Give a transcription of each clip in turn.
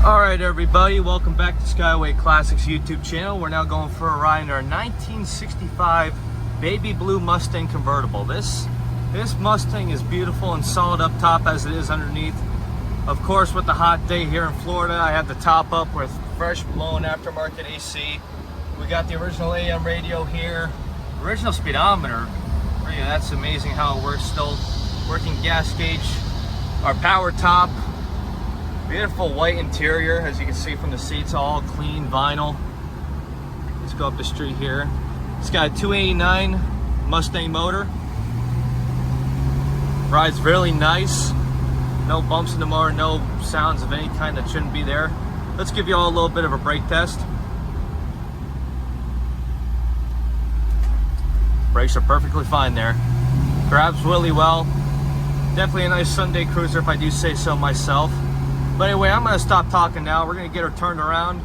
Alright everybody, welcome back to Skyway Classics YouTube channel. We're now going for a ride in our 1965 baby blue Mustang Convertible. This Mustang is beautiful and solid up top as it is underneath. Of course, with the hot day here in Florida, I have the top up with fresh blown aftermarket AC. We got the original AM radio here, original speedometer. Yeah, that's amazing how it works still. Working gas gauge, our power top. Beautiful white interior, as you can see from the seats, all clean vinyl. Let's go up the street here. It's got a 289 Mustang motor. Rides really nice. No bumps in the motor, no sounds of any kind that shouldn't be there. Let's give you all a little bit of a brake test. Brakes are perfectly fine there. Grabs really well. Definitely a nice Sunday cruiser if I do say so myself. But anyway, I'm going to stop talking now. We're going to get her turned around,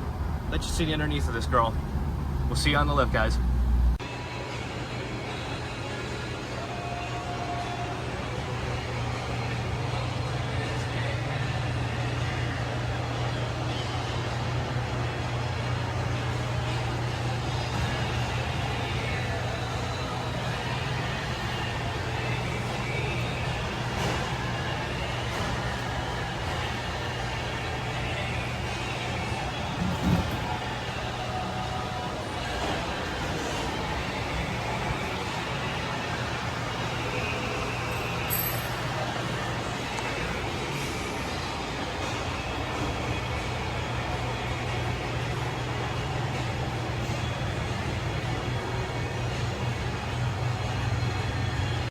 let you see the underneath of this girl. We'll see you on the lift, guys.